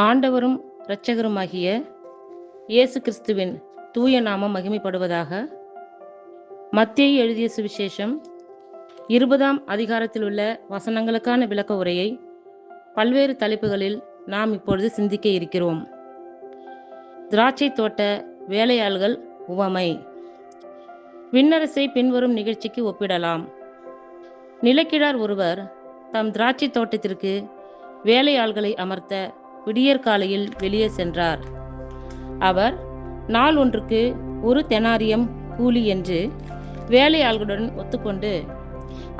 ஆண்டவரும் இரட்சகருமாகிய இயேசு கிறிஸ்துவின் தூய நாமம் மகிமைப்படுவதாக. மத்தேயு எழுதிய சுவிசேஷம் 20ஆம் அதிகாரத்தில் உள்ள வசனங்களுக்கான விளக்க உரையை பல்வேறு தலைப்புகளில் நாம் இப்பொழுது சிந்திக்க இருக்கிறோம். திராட்சை தோட்ட வேலையாள்கள் உவமை. விண்ணரசை பின்வரும் நிகழ்ச்சிக்கு ஒப்பிடலாம். நிலக்கிழார் ஒருவர் தம் திராட்சை தோட்டத்திற்கு வேலையாள்களை அமர்த்த விடியற்காலையில் வெளியே சென்றார். அவர் நாள் ஒன்றுக்கு 1 தெனாரியம் கூலி என்று வேலையாள்களுடன் ஒத்துக்கொண்டு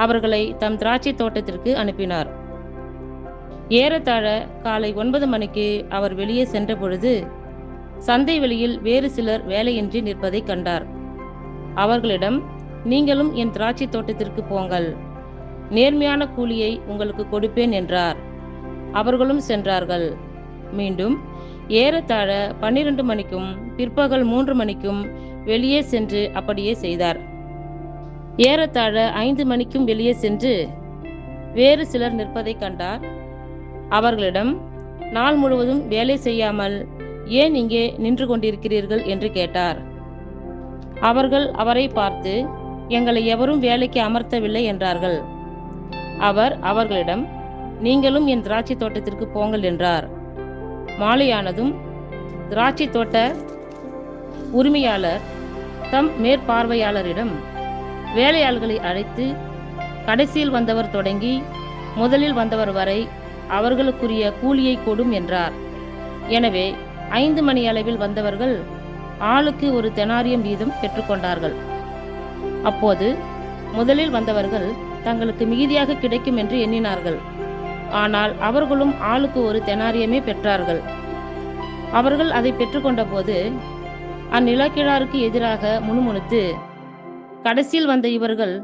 அவர்களை தம் திராட்சை தோட்டத்திற்கு அனுப்பினார். ஏறத்தாழ காலை 9 மணிக்கு அவர் வெளியே சென்ற பொழுது சந்தை வெளியில் வேறு சிலர் வேலையின்றி நிற்பதை கண்டார். அவர்களிடம், நீங்களும் என் திராட்சை தோட்டத்திற்கு போங்கள், நேர்மையான கூலியை உங்களுக்கு கொடுப்பேன் என்றார். அவர்களும் சென்றார்கள். மீண்டும் ஏறத்தாழ 12 மணிக்கும் பிற்பகல் 3 மணிக்கும் வெளியே சென்று அப்படியே செய்தார். ஏறத்தாழ 5 மணிக்கும் வெளியே சென்று வேறு சிலர் நிற்பதை கண்டார். அவர்களிடம், நாள் முழுவதும் வேலை செய்யாமல் ஏன் இங்கே நின்று கொண்டிருக்கிறீர்கள் என்று கேட்டார். அவர்கள் அவரை பார்த்து, எங்களை எவரும் வேலைக்கு அமர்த்தவில்லை என்றார்கள். அவர் அவர்களிடம், நீங்களும் என் திராட்சை தோட்டத்திற்கு போங்கள் என்றார். மாலையானதும் திராட்சை தோட்ட உரிமையாளர் தம் மேற்பார்வையாளரிடம் வேலையாள்களை அழைத்து, கடைசியில் வந்தவர் தொடங்கி முதலில் வந்தவர் வரை அவர்களுக்குரிய கூலியை கொடும் என்றார். எனவே 5 மணி அளவில் வந்தவர்கள் ஆளுக்கு 1 தெனாரியம் வீதம் பெற்றுக்கொண்டார்கள். அப்போது முதலில் வந்தவர்கள் தங்களுக்கு மிகுதியாக கிடைக்கும் என்று எண்ணினார்கள். ஆனால் அவர்களும் ஆளுக்கு 1 தெனாரியமே பெற்றார்கள். அவர்கள் அதை பெற்றுக்கொண்ட போது அந்நிலக்கிழாருக்கு எதிராக முணுமுணுத்து, கடைசியில் வந்த இவர்கள்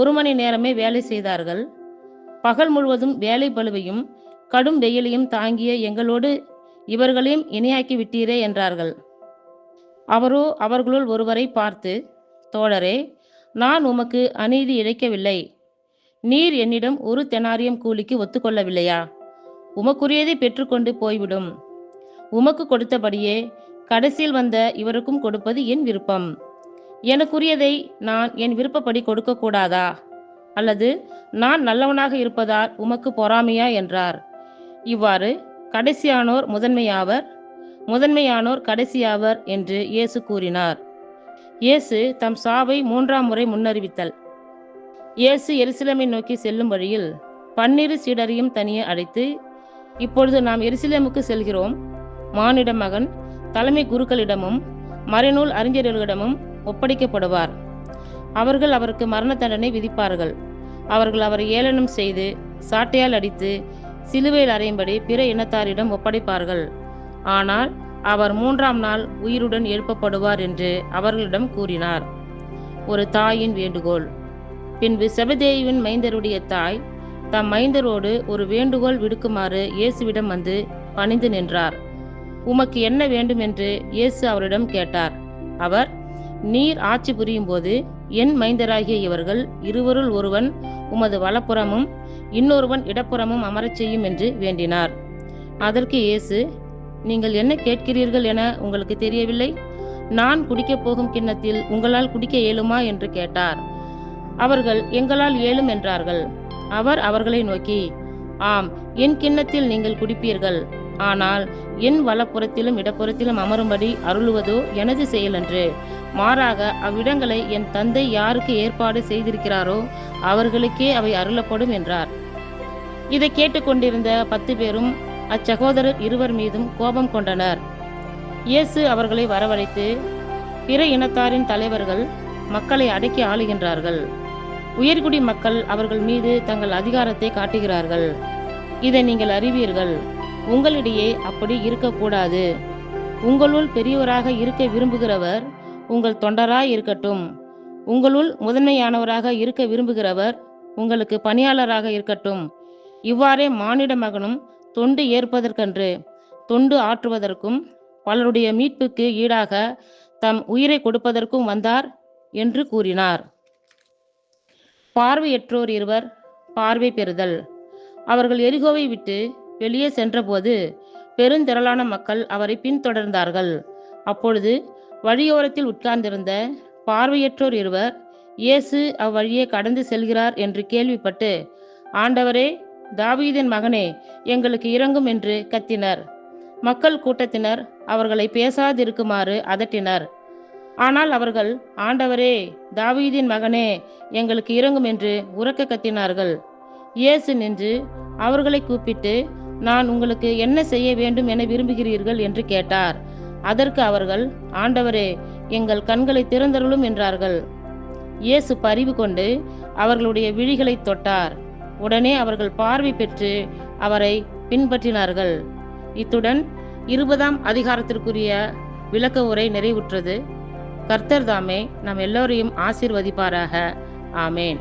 1 மணி நேரமே வேலை செய்தார்கள். பகல் முழுவதும் வேலை பளுவையும் கடும் வெயிலையும் தாங்கிய எங்களோடு இவர்களையும் இணையாக்கி விட்டீரே என்றார்கள். அவரோ அவர்களுள் ஒருவரை பார்த்து, தோழரே, நான் உமக்கு அநீதி இழைக்கவில்லை. நீர் என்னிடம் 1 தெனாரியம் கூலிக்கு ஒத்துக்கொள்ளவில்லையா? உமக்குரியதை பெற்றுக்கொண்டு போய்விடும். உமக்கு கொடுத்தபடியே கடைசியில் வந்த இவருக்கும் கொடுப்பது என் விருப்பம். எனக்குரியதை நான் என் விருப்பப்படி கொடுக்க கூடாதா? அல்லது நான் நல்லவனாக இருப்பதால் உமக்கு பொறாமையா என்றார். இவ்வாறு கடைசியானோர் முதன்மையாவர், முதன்மையானோர் கடைசியாவர் என்று இயேசு கூறினார். இயேசு தம் சாவை 3ஆம் முறை முன்னறிவித்தல். இயேசு எருசலேமை நோக்கி செல்லும் வழியில் 12 சீடரையும் தனியே அழைத்து, இப்பொழுது நாம் எருசலேமுக்கு செல்கிறோம். மானிட மகன் தலைமை குருக்களிடமும் மறைநூல் அறிஞர்களிடமும் ஒப்படைக்கப்படுவார். அவர்கள் அவருக்கு மரண தண்டனை விதிப்பார்கள். அவர்கள் அவரை ஏளனம் செய்து சாட்டையால் அடித்து சிலுவையில் அறையும்படி பிற இனத்தாரிடம் ஒப்படைப்பார்கள். ஆனால் அவர் 3ஆம் நாள் உயிருடன் எழுப்பப்படுவார் என்று அவர்களிடம் கூறினார். ஒரு தாயின் வேண்டுகோள். பின்பு செபதேயுவின் மைந்தருடைய தாய் தம் மைந்தரோடு ஒரு வேண்டுகோள் விடுக்குமாறு இயேசுவிடம் வந்து பணிந்து நின்றார். உமக்கு என்ன வேண்டும் என்று இயேசு அவரிடம் கேட்டார். அவர், நீர் ஆட்சி புரியும் போது என் மைந்தராகிய இவர்கள் இருவருள் ஒருவன் உமது வலப்புறமும் இன்னொருவன் இடப்புறமும் அமரச் செய்யும் என்று வேண்டினார். அதற்கு இயேசு, நீங்கள் என்ன கேட்கிறீர்கள் என உங்களுக்கு தெரியவில்லை? நான் குடிக்கப் போகும் கிண்ணத்தில் உங்களால் குடிக்க இயலுமா என்று கேட்டார். அவர்கள், எங்களால் இயலும் என்றார்கள். அவர் அவர்களை நோக்கி, ஆம், என் கிண்ணத்தில் நீங்கள் குடிப்பீர்கள். ஆனால் என் வலப்புறத்திலும் இடப்புறத்திலும் அமரும்படி அருளுவதோ எனது செயலன்று. மாறாக அவ்விடங்களை என் தந்தை யாருக்கு ஏற்பாடு செய்திருக்கிறாரோ அவர்களுக்கே அவை அருளப்படும் என்றார். இதை கேட்டுக்கொண்டிருந்த 10 பேரும் அச்சகோதரர் 2 மீதும் கோபம் கொண்டனர். இயேசு அவர்களை வரவழைத்து, பிற இனத்தாரின் தலைவர்கள் மக்களை அடக்கி ஆளுகின்றார்கள். உயர்குடி மக்கள் அவர்கள் மீது தங்கள் அதிகாரத்தை காட்டுகிறார்கள். இதை நீங்கள் அறிவீர்கள். உங்களிடையே அப்படி இருக்கக்கூடாது. உங்களுள் பெரியவராக இருக்க விரும்புகிறவர் உங்கள் தொண்டராய் இருக்கட்டும். உங்களுள் முதன்மையானவராக இருக்க விரும்புகிறவர் உங்களுக்கு பணியாளராக இருக்கட்டும். இவ்வாறே மானிட மகனும் தொண்டு ஏற்பதற்கன்று தொண்டு ஆற்றுவதற்கும் பலருடைய மீட்புக்கு ஈடாக தம் உயிரை கொடுப்பதற்கும் வந்தார் என்று கூறினார். பார்வையற்றோர் 2 பார்வை பெறுதல். அவர்கள் எரிகோவை விட்டு வெளியே சென்றபோது பெருந்திரளான மக்கள் அவரை பின்தொடர்ந்தார்கள். அப்பொழுது வழியோரத்தில் உட்கார்ந்திருந்த பார்வையற்றோர் இருவர் இயேசு அவ்வழியே கடந்து செல்கிறார் என்று கேள்விப்பட்டு, ஆண்டவரே, தாவீதின் மகனே, எங்களுக்கு இரங்கும் என்று கத்தினர். மக்கள் கூட்டத்தினர் அவர்களை பேசாதிருக்குமாறு அதட்டினர். ஆனால் அவர்கள், ஆண்டவரே, தாவீதின் மகனே, எங்களுக்கு இரங்கும் என்று உரக்க கத்தினார்கள். இயேசு நின்று அவர்களை கூப்பிட்டு, நான் உங்களுக்கு என்ன செய்ய வேண்டும் என விரும்புகிறீர்கள் என்று கேட்டார். அதற்கு அவர்கள், ஆண்டவரே, எங்கள் கண்களை திறந்தருளும் என்றார்கள். இயேசு பரிவு கொண்டு அவர்களுடைய விழிகளை தொட்டார். உடனே அவர்கள் பார்வை பெற்று அவரை பின்பற்றினார்கள். இத்துடன் 20ஆம் அதிகாரத்திற்குரிய விளக்க உரை நிறைவுற்றது. கர்த்தர் தாமே நம் எல்லோரையும் ஆசீர்வதிப்பாராக. ஆமேன்.